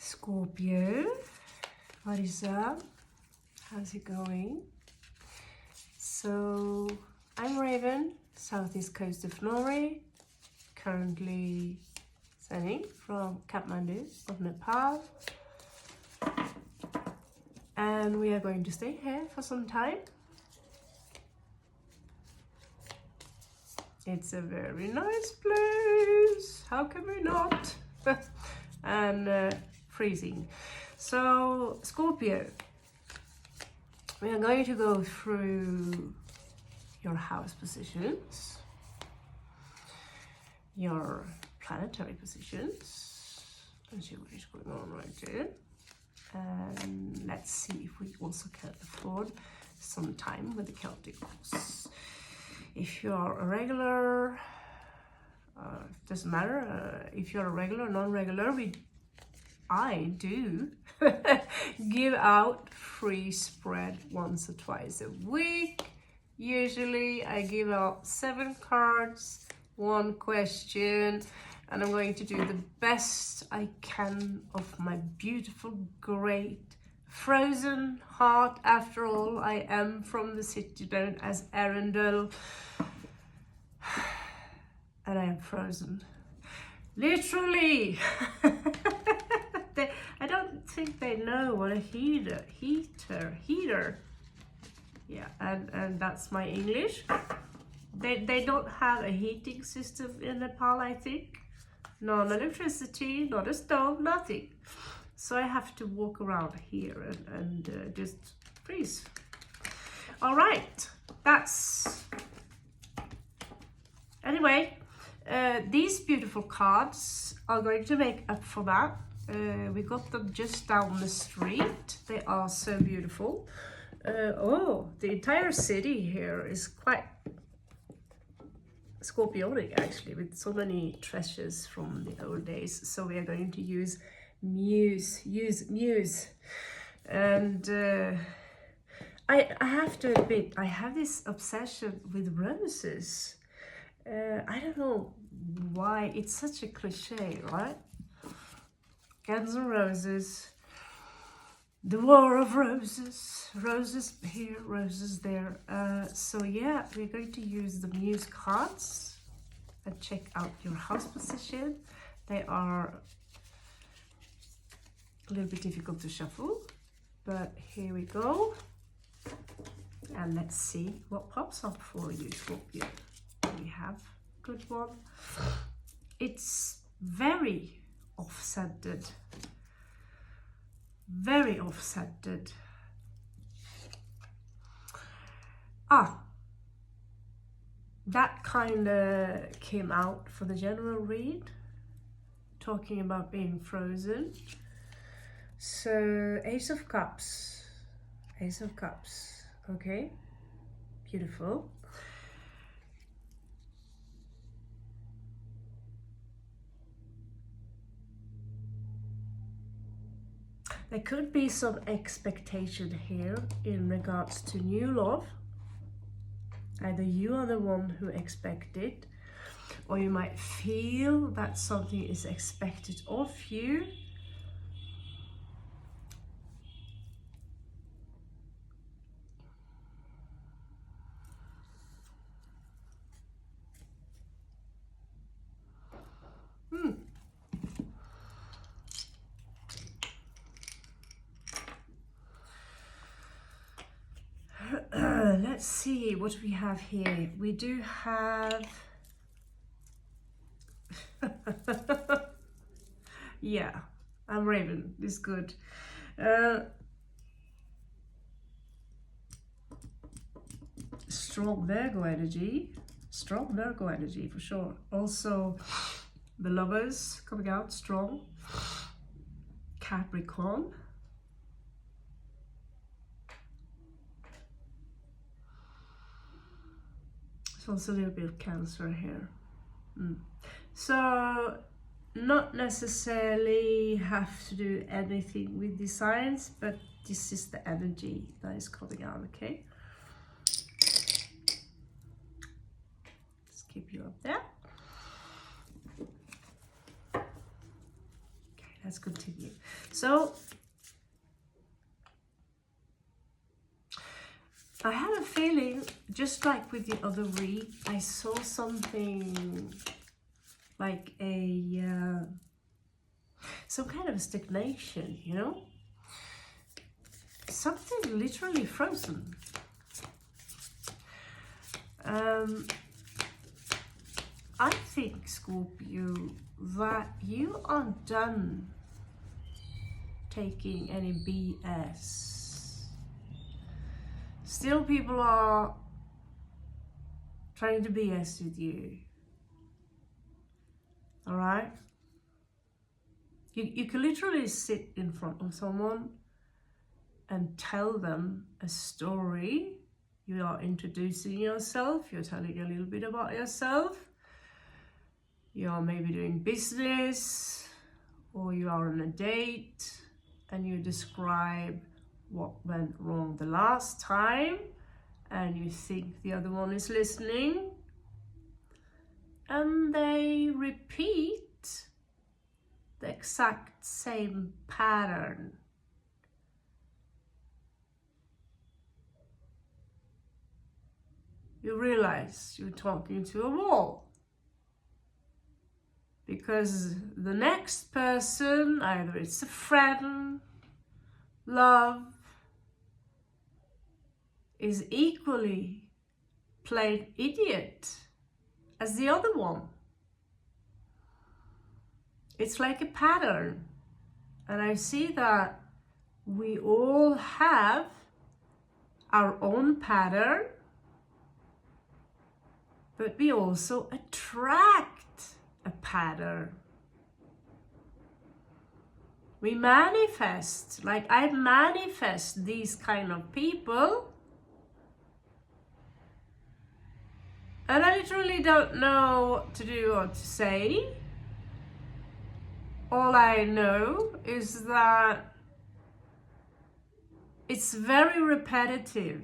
Scorpio, what is up? How's it going? So, I'm Raven, southeast coast of Norway, currently sending from Kathmandu of Nepal. And we are going to stay here for some time. It's a very nice place, how can we not? And freezing. So, Scorpio, we are going to go through your house positions, your planetary positions, and see what is going on right there. And let's see if we also can afford some time with the Celtic rules. If you are a regular, it doesn't matter if you're a regular, non-regular, I do give out free spread once or twice a week. Usually I give out 7 cards, 1 question, and I'm going to do the best I can of my beautiful, great, frozen heart. After all, I am from the city known as Arundel, and I am frozen. Literally! I don't think they know what a heater. Yeah, and that's my English. They don't have a heating system in Nepal, I think. No electricity, not a stove, nothing. So I have to walk around here and just freeze. All right, that's... Anyway, these beautiful cards are going to make up for that. We got them just down the street. They are so beautiful. Oh, the entire city here is quite Scorpionic, actually, with so many treasures from the old days. So we are going to use Muse. And I have to admit, I have this obsession with roses. I don't know why, it's such a cliche, right? Guns N' Roses, the War of Roses, roses here, roses there. So yeah, we're going to use the Muse cards and check out your house position. They are a little bit difficult to shuffle, but here we go. And let's see what pops up for you, Scorpio. We have a good one. It's very off-centered. Very off-centered. That kind of came out for the general read, talking about being frozen. So Ace of Cups, okay, beautiful. There could be some expectation here in regards to new love. Either you are the one who expect it, or you might feel that something is expected of you. Let's see what we have here. We do have yeah, I'm Raven, it's good. Strong Virgo energy for sure. Also the Lovers coming out strong. Capricorn. Also a little bit of Cancer here. So not necessarily have to do anything with these signs, but this is the energy that is coming out, okay? Let's keep you up there. Okay. let's continue. So I have a feeling, just like with the other read, I saw something like some kind of stagnation, you know? Something literally frozen. I think, Scorpio, that you are done taking any BS. Still, people are trying to BS with you. All right? You can literally sit in front of someone and tell them a story. You are introducing yourself. You're telling a little bit about yourself. You are maybe doing business, or you are on a date, and you describe what went wrong the last time, and you think the other one is listening, and they repeat the exact same pattern. You realize you're talking to a wall. Because the next person, either it's a friend, love, is equally plain idiot as the other one. It's like a pattern. And I see that we all have our own pattern, but we also attract a pattern. We manifest, like I manifest these kind of people, and I literally don't know what to do or to say. All I know is that it's very repetitive.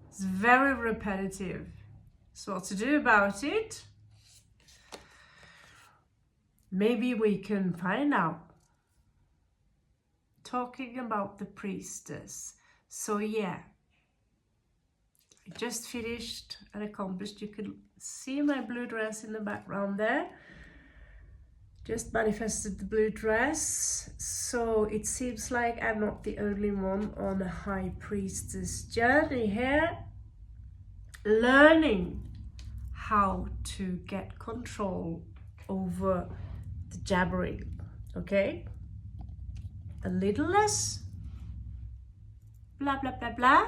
It's very repetitive. So what to do about it? Maybe we can find out. Talking about the priestess. So yeah, I just finished and accomplished. You can see my blue dress in the background there. Just manifested the blue dress. So it seems like I'm not the only one on a high priestess journey here. Learning how to get control over the jabbering, okay? A little less blah, blah, blah, blah.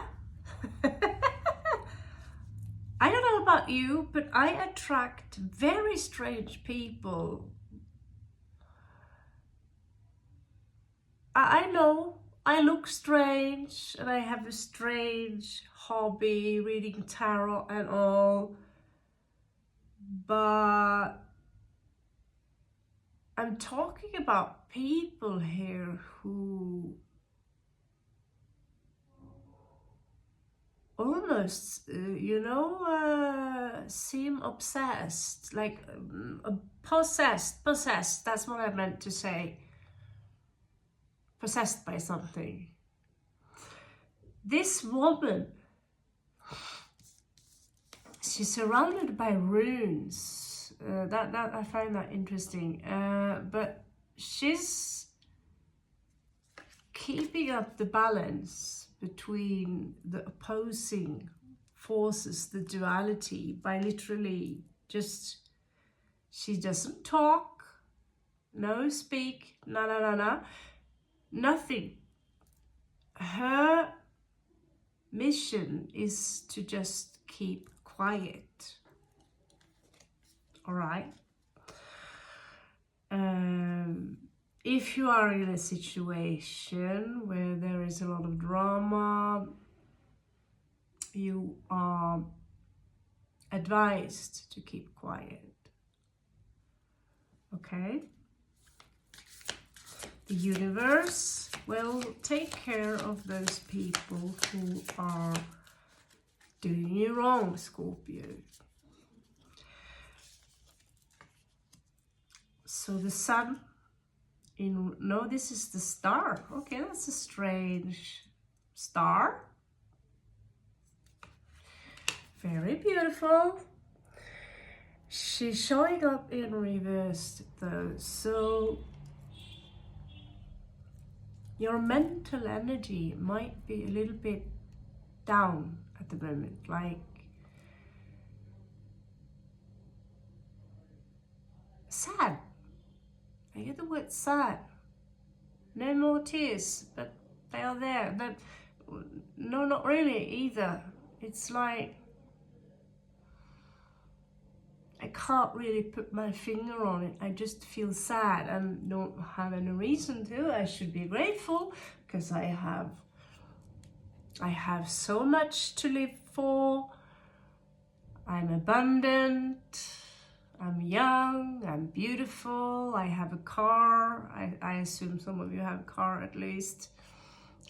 I don't know about you, but I attract very strange people. I know I look strange and I have a strange hobby, reading tarot and all, but I'm talking about people here who almost, seem obsessed, like possessed, that's what I meant to say. Possessed by something. This woman, she's surrounded by runes. That I find that interesting. But she's keeping up the balance between the opposing forces, the duality, by literally just, she doesn't talk, no speak, nothing. Her mission is to just keep quiet. All right. If you are in a situation where there is a lot of drama, you are advised to keep quiet. Okay? The universe will take care of those people who are doing you wrong, Scorpio. So the sun in, no, this is the star. Okay, that's a strange star. Very beautiful. She's showing up in reverse though, so your mental energy might be a little bit down at the moment, like sad. I get the word sad. No more tears, but they are there. But no, not really either. It's like I can't really put my finger on it. I just feel sad and don't have any reason to. I should be grateful because I have so much to live for. I'm abundant. I'm young, I'm beautiful, I have a car. I assume some of you have a car at least.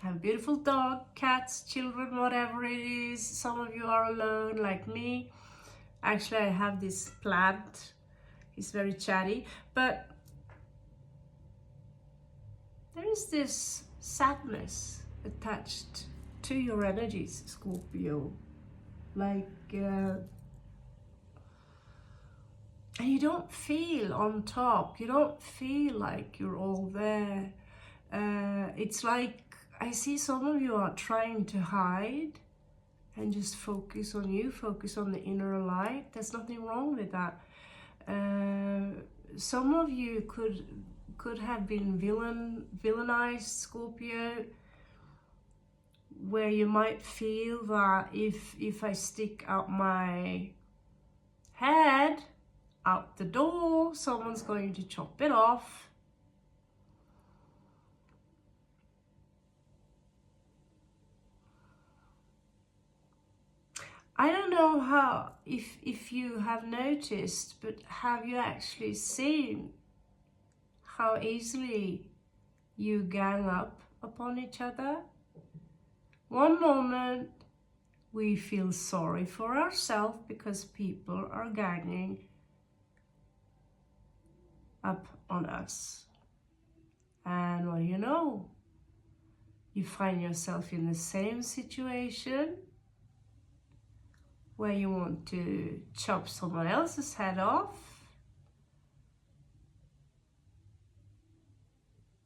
I have a beautiful dog, cats, children, whatever it is. Some of you are alone like me. Actually, I have this plant. He's very chatty, but there is this sadness attached to your energies, Scorpio. Like, and you don't feel on top. You don't feel like you're all there. It's like I see some of you are trying to hide and just focus on you, focus on the inner light. There's nothing wrong with that. Some of you could have been villainized, Scorpio, where you might feel that if I stick out my head out the door, someone's going to chop it off. I don't know how, if you have noticed, but have you actually seen how easily you gang up upon each other? One moment we feel sorry for ourselves because people are ganging up on us. And what do you know? You find yourself in the same situation where you want to chop someone else's head off.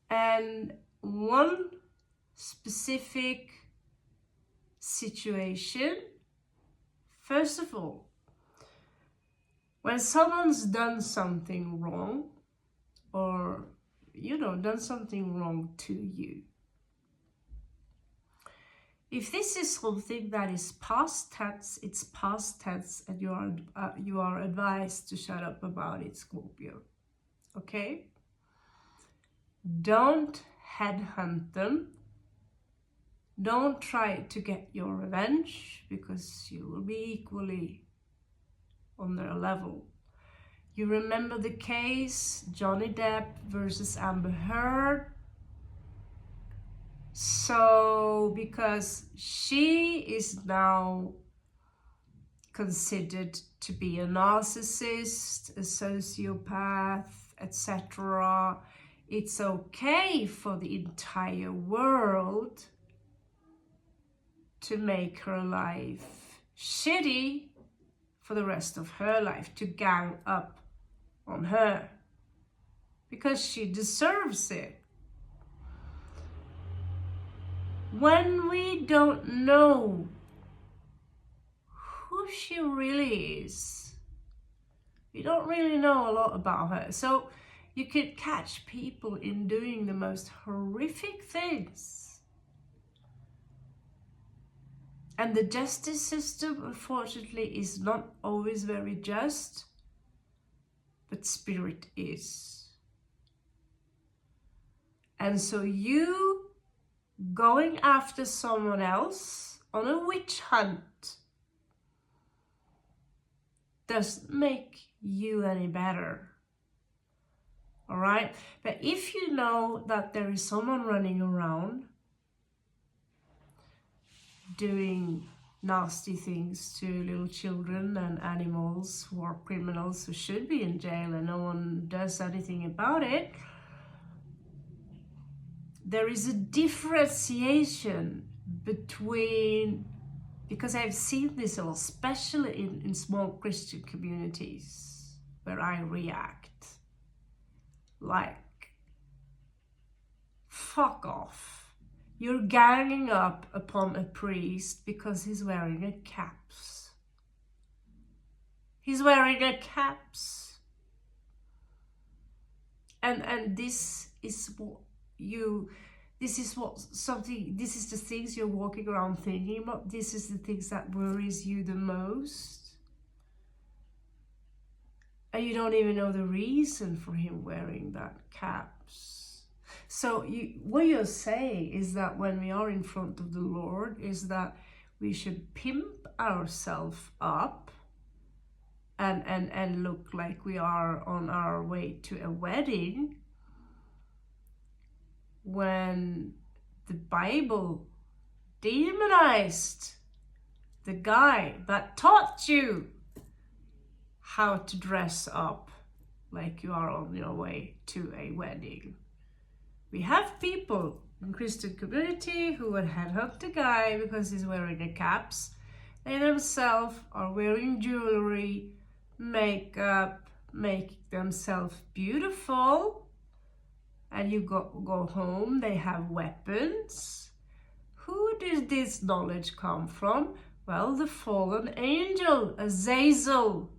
And one specific situation, first of all, when someone's done something wrong, or, you know, done something wrong to you, if this is something that is past tense, it's past tense, and you are advised to shut up about it, Scorpio. Okay? Don't headhunt them. Don't try to get your revenge, because you will be equally on their level. You remember the case, Johnny Depp versus Amber Heard? So, because she is now considered to be a narcissist, a sociopath, etc., it's okay for the entire world to make her life shitty for the rest of her life, to gang up on her, because she deserves it. When we don't know who she really is, we don't really know a lot about her. So you could catch people in doing the most horrific things. And the justice system, unfortunately, is not always very just, but spirit is. And so you going after someone else on a witch hunt doesn't make you any better. All right? But if you know that there is someone running around doing nasty things to little children and animals who are criminals who should be in jail and no one does anything about it. There is a differentiation between, because I've seen this a lot, especially in small Christian communities where I react like, fuck off. You're ganging up upon a priest because he's wearing a caps. He's wearing a caps. And this is what you, this is the things you're walking around thinking about. This is the things that worries you the most. And you don't even know the reason for him wearing that caps. So what you're saying is that when we are in front of the Lord, is that we should pimp ourselves up and look like we are on our way to a wedding, when the Bible demonized the guy that taught you how to dress up like you are on your way to a wedding. We have people in Christian community who would headhunt the guy because he's wearing a caps. They themselves are wearing jewelry, makeup, make themselves beautiful. And you go home, they have weapons. Who does this knowledge come from? Well, the fallen angel, Azazel,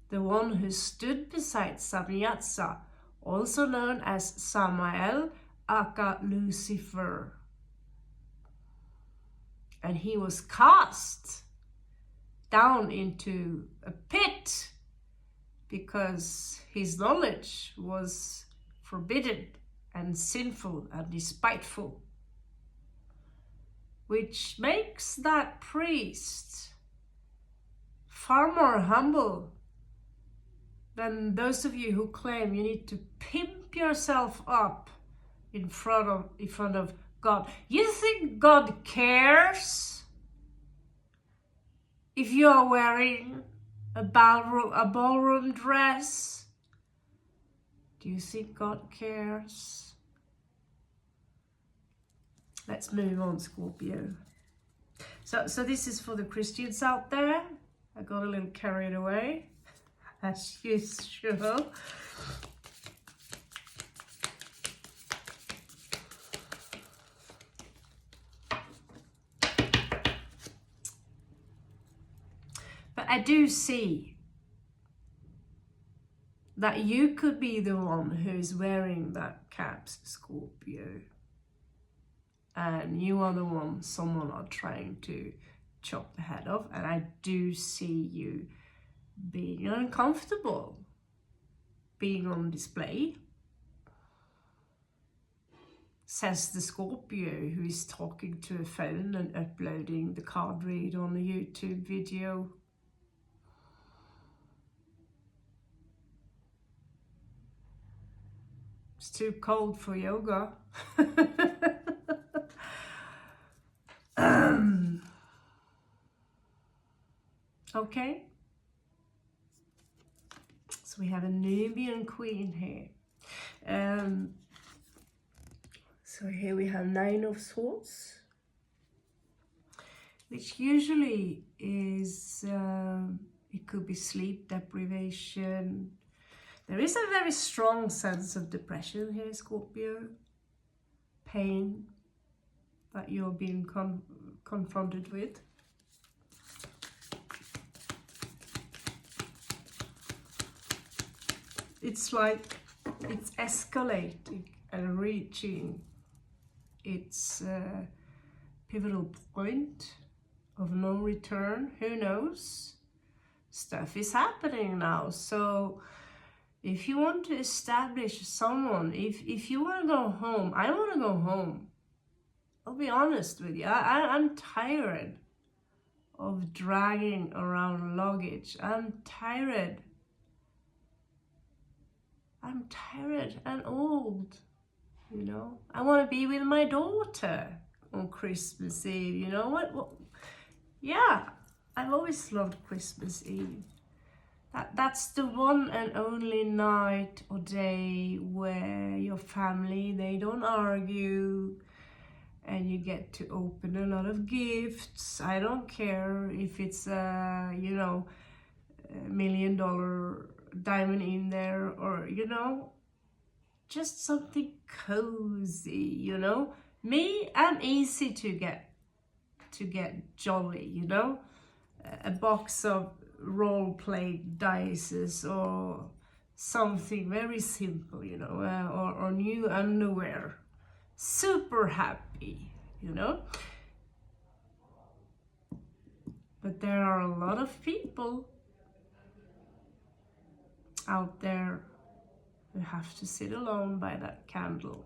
the one who stood beside Samyatsa, also known as Samael, aka Lucifer. And he was cast down into a pit because his knowledge was forbidden and sinful and despiteful, which makes that priest far more humble than those of you who claim you need to pimp yourself up in front of God. You think God cares if you are wearing a ballroom dress? Do you think God cares? Let's move on, Scorpio. So this is for the Christians out there. I got a little carried away, as usual. But I do see that you could be the one who's wearing that caps, Scorpio. And you are the one someone are trying to chop the head off. And I do see you being uncomfortable, being on display. Says the Scorpio who is talking to a phone and uploading the card read on a YouTube video. It's too cold for yoga. Okay. So we have a Nubian queen here. So here we have 9 of Swords, which usually is, it could be sleep deprivation. There is a very strong sense of depression here, Scorpio. Pain that you're being confronted with. It's like it's escalating and reaching its pivotal point of no return. Who knows? Stuff is happening now. So if you want to establish someone, if you want to go home, I want to go home. I'll be honest with you. I'm tired of dragging around luggage. I'm tired and old, you know. I want to be with my daughter on Christmas Eve, you know. What yeah, I've always loved Christmas Eve. That's the one and only night or day where your family, they don't argue, and you get to open a lot of gifts. I don't care if it's you know, $1 million diamond in there, or you know, just something cozy, you know. Me, I'm easy to get jolly, you know. A box of role-played dices or something very simple, you know, or new underwear. Super happy, you know. But there are a lot of people out there who have to sit alone by that candle.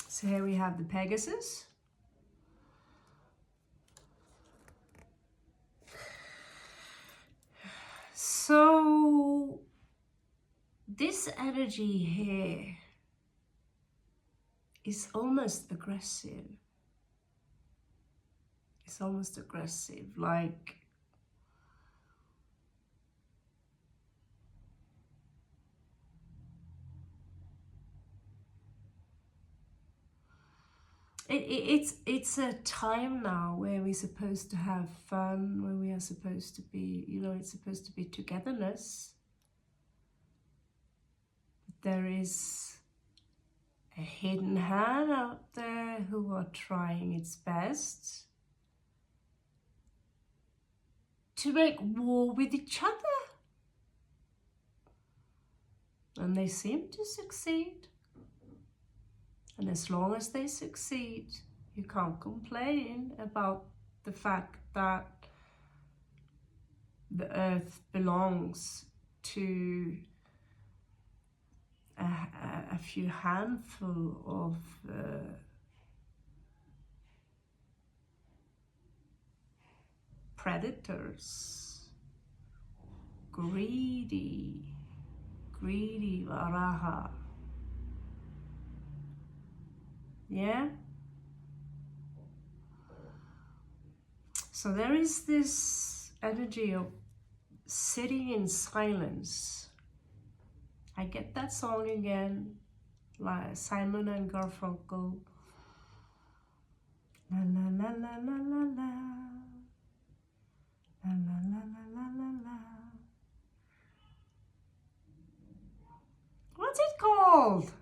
So here we have the Pegasus. So this energy here is almost aggressive. It's almost aggressive, like it's a time now where we're supposed to have fun, where we are supposed to be, you know, it's supposed to be togetherness. But there is a hidden hand out there who are trying its best to make war with each other. And they seem to succeed. And as long as they succeed, you can't complain about the fact that the earth belongs to a few handful of predators, greedy Varaha. Yeah? So there is this energy of sitting in silence. I get that song again, like Simon and Garfunkel. La la la la la la la. La la la la la la la. What's it called?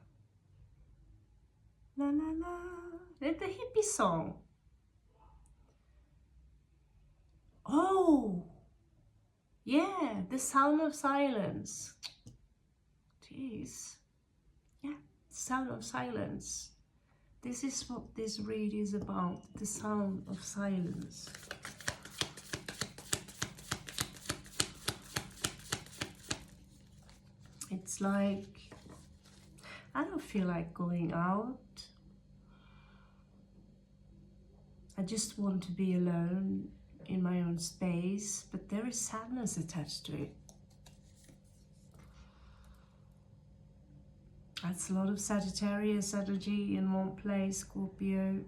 La la la. It's the hippie song. Oh, yeah, the sound of silence. Jeez. Yeah, sound of silence. This is what this read is about, the sound of silence. It's like, I don't feel like going out. I just want to be alone in my own space, but there is sadness attached to it. That's a lot of Sagittarius energy in one place, Scorpio.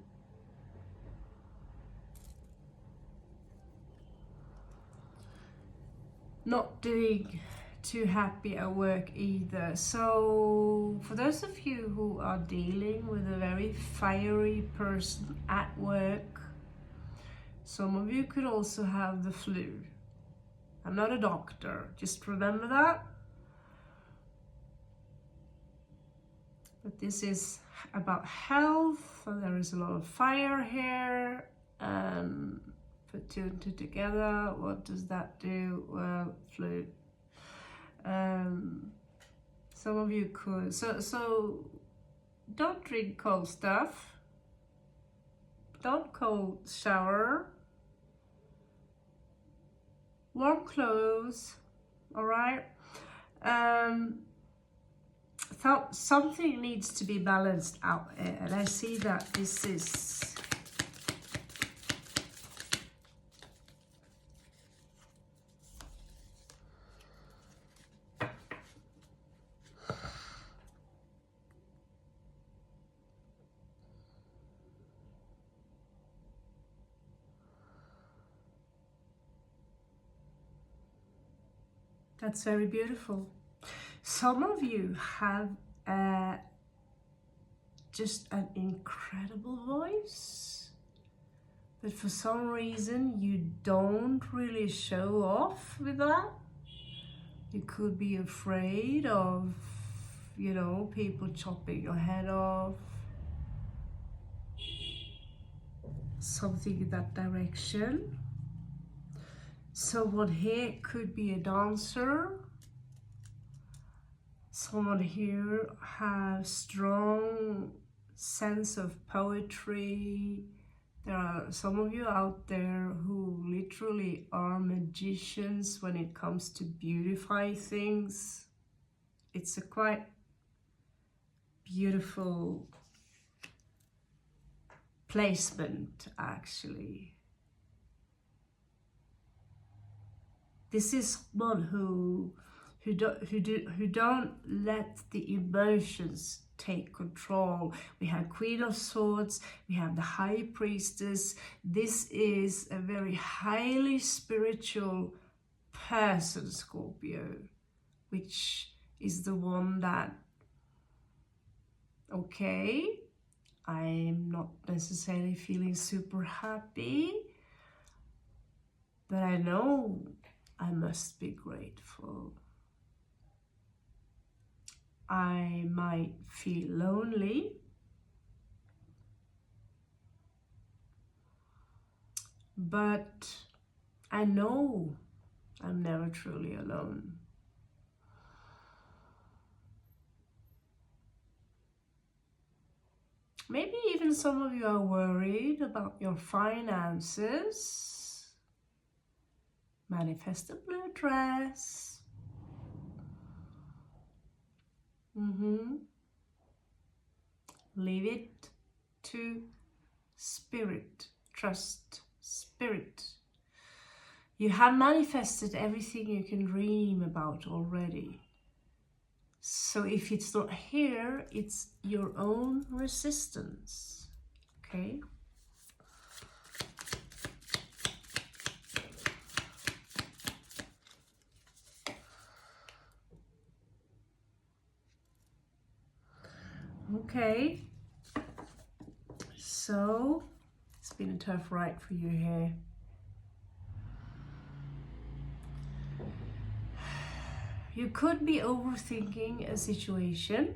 Not doing too happy at work either. So for those of you who are dealing with a very fiery person at work, some of you could also have the flu. I'm not a doctor, just remember that. But this is about health, and there is a lot of fire here. Put two and two together, what does that do? Well, flu. Some of you could, so don't drink cold stuff, don't cold shower, warm clothes, all right? So something needs to be balanced out, and I see that this is That's very beautiful. Some of you have just an incredible voice, but for some reason you don't really show off with that. You could be afraid of, you know, people chopping your head off, something in that direction. Someone here could be a dancer. Someone here has strong sense of poetry. There are some of you out there who literally are magicians when it comes to beautify things. It's a quite beautiful placement, actually. This is one who don't let the emotions take control. We have Queen of Swords, we have the High Priestess. This is a very highly spiritual person, Scorpio, which is the one that, okay, I'm not necessarily feeling super happy, but I know I must be grateful. I might feel lonely, but I know I'm never truly alone. Maybe even some of you are worried about your finances. Manifest a blue dress. Leave it to spirit. Trust spirit. You have manifested everything you can dream about already. So if it's not here, it's your own resistance. Okay? Okay, so it's been a tough ride for you here. You could be overthinking a situation.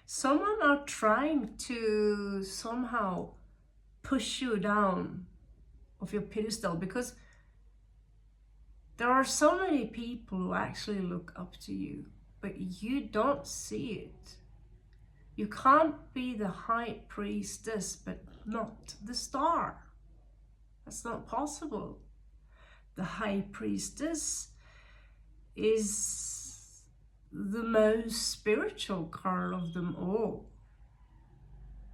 Someone are trying to somehow push you down of your pedestal, because there are so many people who actually look up to you, but you don't see it. You can't be the High Priestess but not the star. That's not possible. The High Priestess is the most spiritual card of them all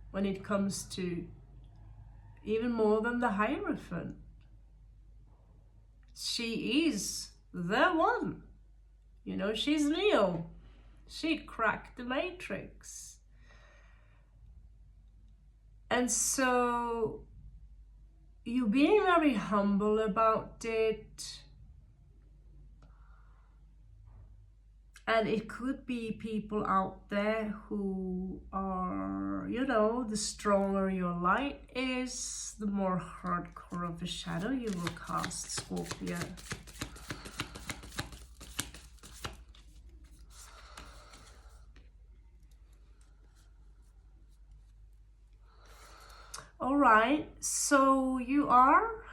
when it comes to even more than the Hierophant. She is the one. You know, she's Leo. She cracked the matrix. And so you're being very humble about it. And it could be people out there who are, you know, the stronger your light is, the more hardcore of a shadow you will cast, Scorpio. All right, so you are,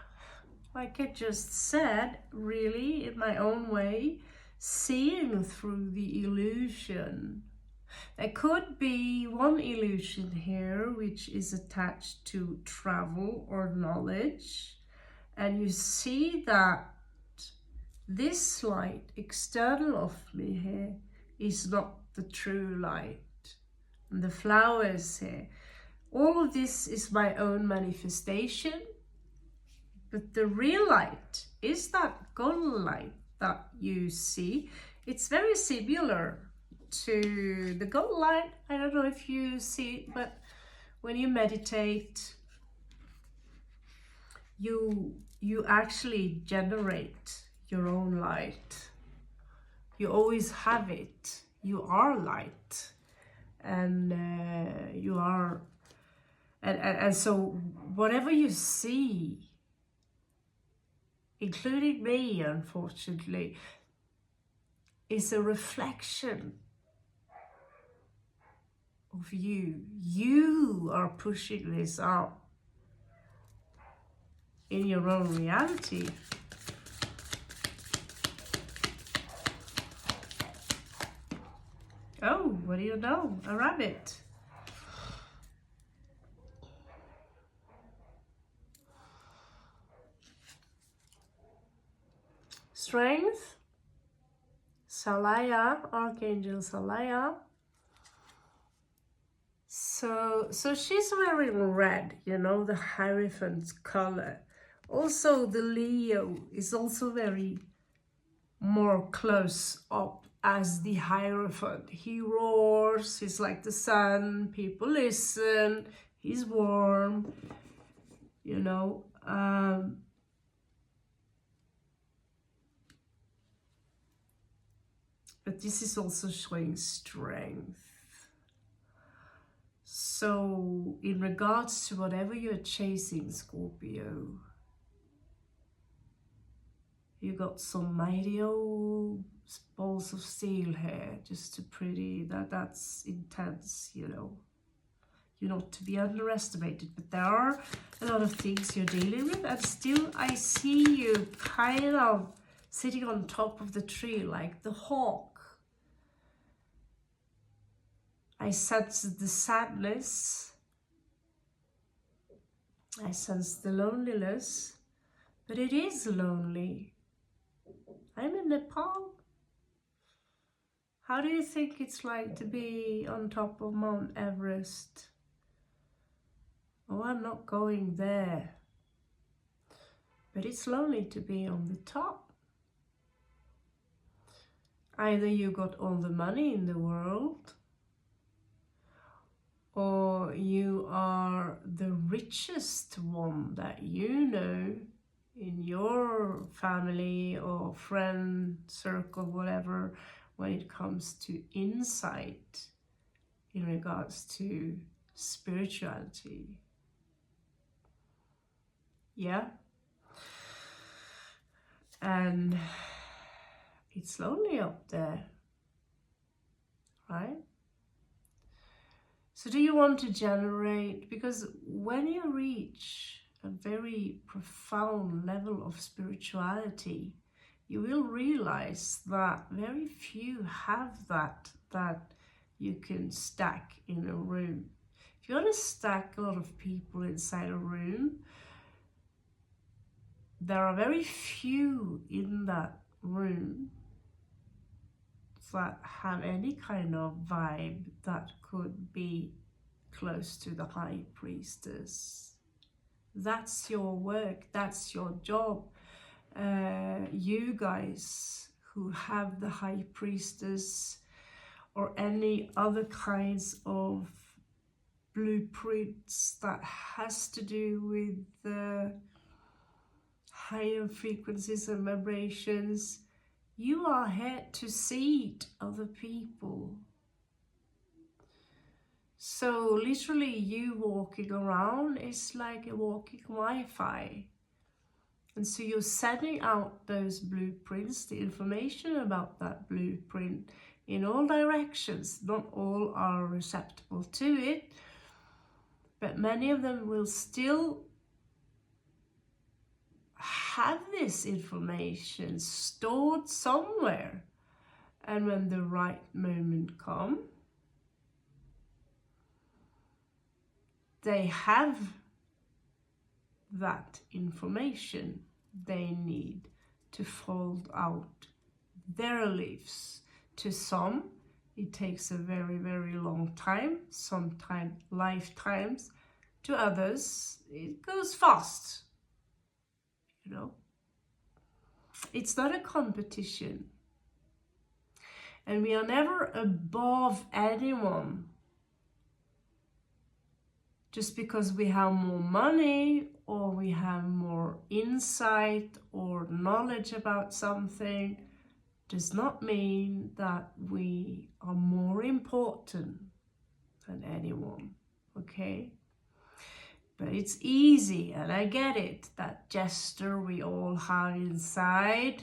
like I just said, really in my own way, seeing through the illusion. There could be one illusion here which is attached to travel or knowledge, and you see that this light external of me here is not the true light. And the flowers here, all of this is my own manifestation, but the real light is that golden light that you see. It's very similar to the goal line. I don't know if you see it, but when you meditate, you actually generate your own light. You always have it. You are light, and you are, and so whatever you see, including me, unfortunately, is a reflection of you. You are pushing this out in your own reality. Oh, what do you know? A rabbit. Strength. Salaya, Archangel Salaya. So she's wearing red, you know, the Hierophant color. Also, the Leo is also very more close up as the Hierophant. He roars, he's like the sun, people listen, he's warm, you know. But this is also showing strength. So in regards to whatever you're chasing, Scorpio, you got some mighty old balls of steel here, just to pretty, that's intense, you know. You're not to be underestimated, but there are a lot of things you're dealing with, and still I see you kind of sitting on top of the tree like the hawk. I sense the sadness, I sense the loneliness, but it is lonely. I'm in Nepal. How do you think it's like to be on top of Mount Everest? Oh, I'm not going there. But it's lonely to be on the top. Either you got all the money in the world, or you are the richest one that you know in your family or friend circle, whatever, when it comes to insight in regards to spirituality. Yeah. And it's lonely up there, right? So do you want to generate, because when you reach a very profound level of spirituality, you will realize that very few have that you can stack in a room. If you want to stack a lot of people inside a room, there are very few in that room that have any kind of vibe that could be close to the High Priestess. That's your work, that's your job. You guys who have the High Priestess or any other kinds of blueprints that has to do with the higher frequencies and vibrations, you are here to seed other people. So literally you walking around is like a walking Wi-Fi. And so you're sending out those blueprints, the information about that blueprint in all directions. Not all are receptive to it, but many of them will still have this information stored somewhere, and when the right moment comes, they have that information they need to fold out their lives. To some, it takes a very, very long time, sometimes lifetimes. To others, it goes fast. You know, it's not a competition. And we are never above anyone just because we have more money or we have more insight or knowledge about something does not mean that we are more important than anyone, okay? But it's easy, and I get it, that gesture we all have inside.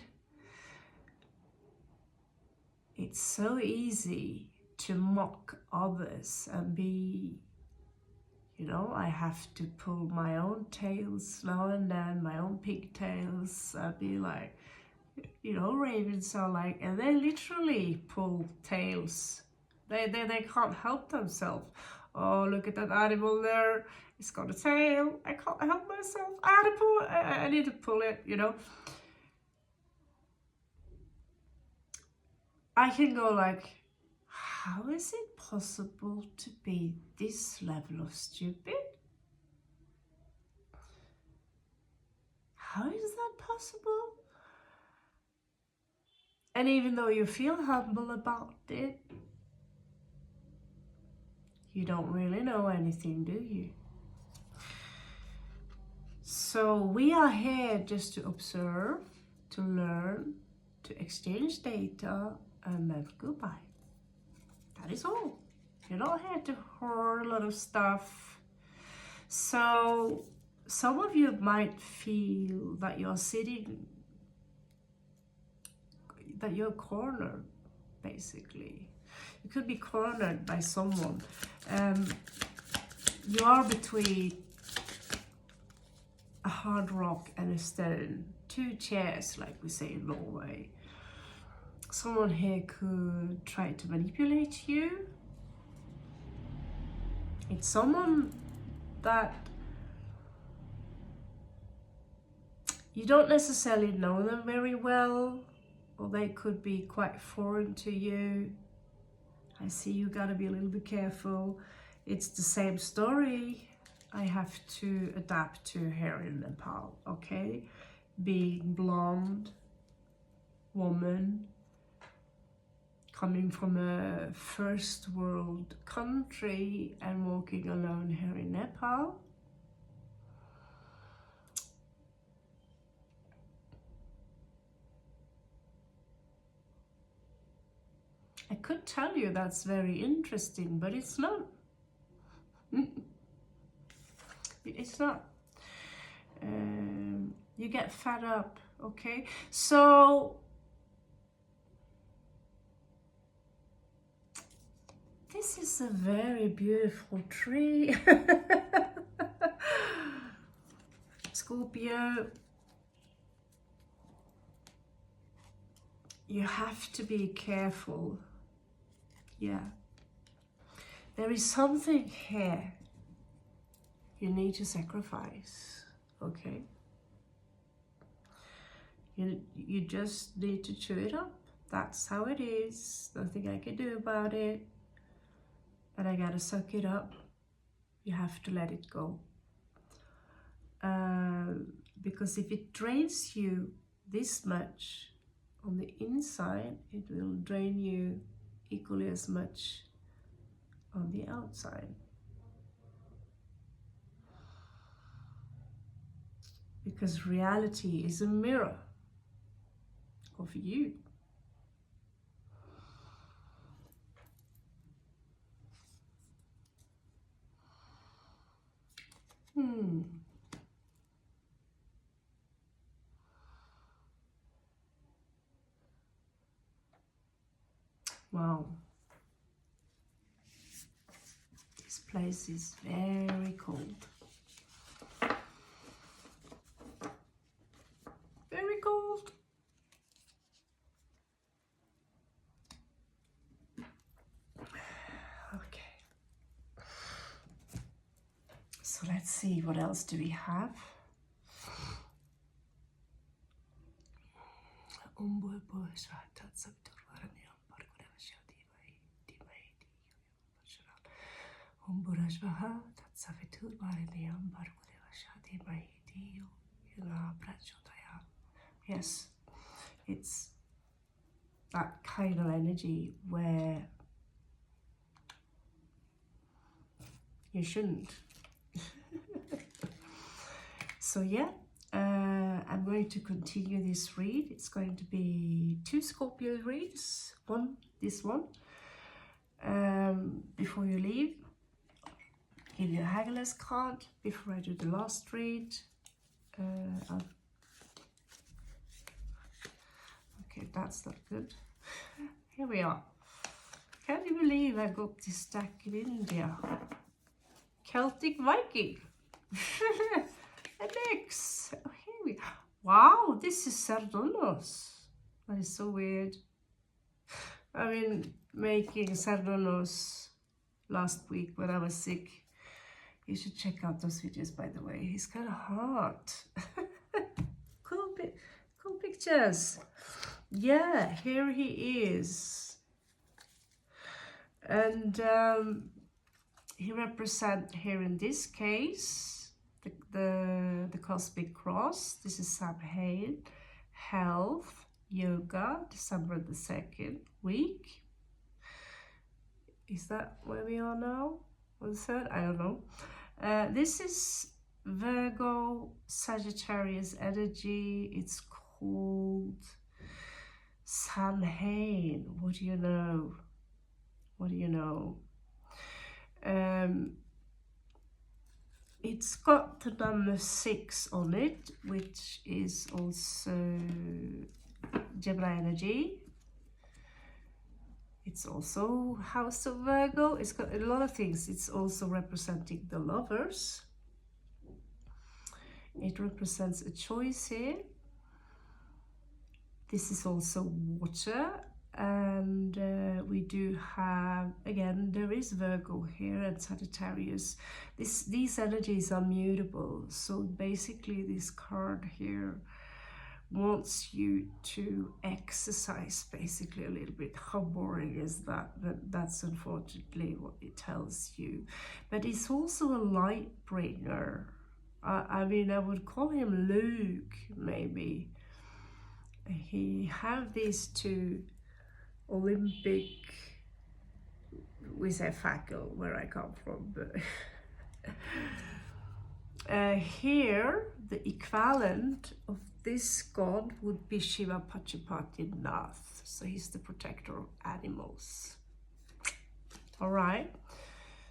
It's so easy to mock others and be, you know, I have to pull my own tails now and then, my own pigtails, and be like, you know, ravens are like, and they literally pull tails. They can't help themselves. Oh, look at that animal there. It's got a tail. I can't help myself. I need to pull it, you know. I can go like, how is it possible to be this level of stupid? How is that possible? And even though you feel humble about it, you don't really know anything, do you? So we are here just to observe, to learn, to exchange data, and then goodbye. That is all. You're not here to hoard a lot of stuff. So some of you might feel that you're sitting, that you're cornered, basically. You could be cornered by someone. You are between a hard rock and a stone, two chairs, like we say in Norway. Someone here could try to manipulate you. It's someone that you don't necessarily know them very well, or they could be quite foreign to you. I see you gotta be a little bit careful. It's the same story I have to adapt to here in Nepal, okay? Being blonde, woman, coming from a first world country and walking alone here in Nepal. I could tell you that's very interesting, but it's not. It's not. You get fed up, okay? So this is a very beautiful tree. Scorpio, you have to be careful. Yeah. There is something here you need to sacrifice, okay? You just need to chew it up. That's how it is. Nothing I can do about it. And I gotta suck it up. You have to let it go. Because if it drains you this much on the inside, it will drain you equally as much on the outside. Because reality is a mirror of you. Wow. This place is very cold. Very cold. Okay. So let's see, what else do we have? Yes, it's that kind of energy where you shouldn't. So yeah, I'm going to continue this read. It's going to be 2 Scorpio reads, this one. Before you leave, give you a Haggler's card before I do the last read. Okay, that's not good. Here we are. Can you believe I got this stack in India? Celtic Viking. And next, oh, here we are. Wow, this is Sardonos. That is so weird. I've been making Sardonos last week when I was sick. You should check out those videos, by the way. He's kind of hot. Cool pictures. Yeah, here he is. And he represents here in this case the cosmic cross. This is Samhain, health, yoga, December the 2nd week. Is that where we are now? Or the 3rd? I don't know. This is Virgo, Sagittarius energy. It's called Samhain. What do you know? What do you know? It's got the number 6 on it, which is also Gemini energy. It's also House of Virgo. It's got a lot of things. It's also representing the lovers. It represents a choice here. This is also water. And we do have, again, there is Virgo here and Sagittarius. These energies are mutable. So basically this card here wants you to exercise basically a little bit. How boring is that? But that's unfortunately what it tells you. But it's also a light bringer. I mean, I would call him Luke, maybe. He have these 2 Olympic, we say fackle where I come from, but here the equivalent of this god would be Shiva Pachipati-nath. So he's the protector of animals. All right.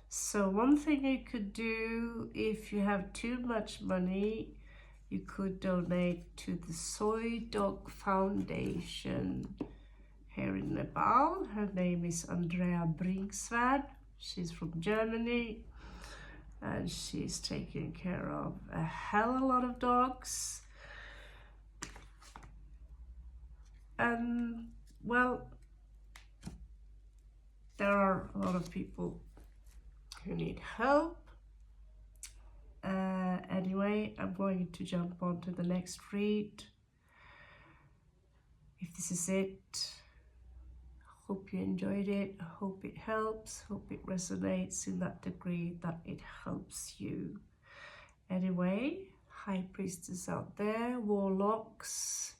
So one thing you could do if you have too much money, you could donate to the Soy Dog Foundation here in Nepal. Her name is Andrea Bringsvärd. She's from Germany and she's taking care of a hell of a lot of dogs. And well, there are a lot of people who need help. Anyway, I'm going to jump on to the next read. If this is it, hope you enjoyed it, hope it helps, hope it resonates in that degree that it helps you. Anyway, High Priestess out there, Warlocks,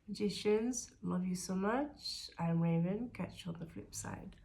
Magicians, love you so much. I'm Raven, catch you on the flip side.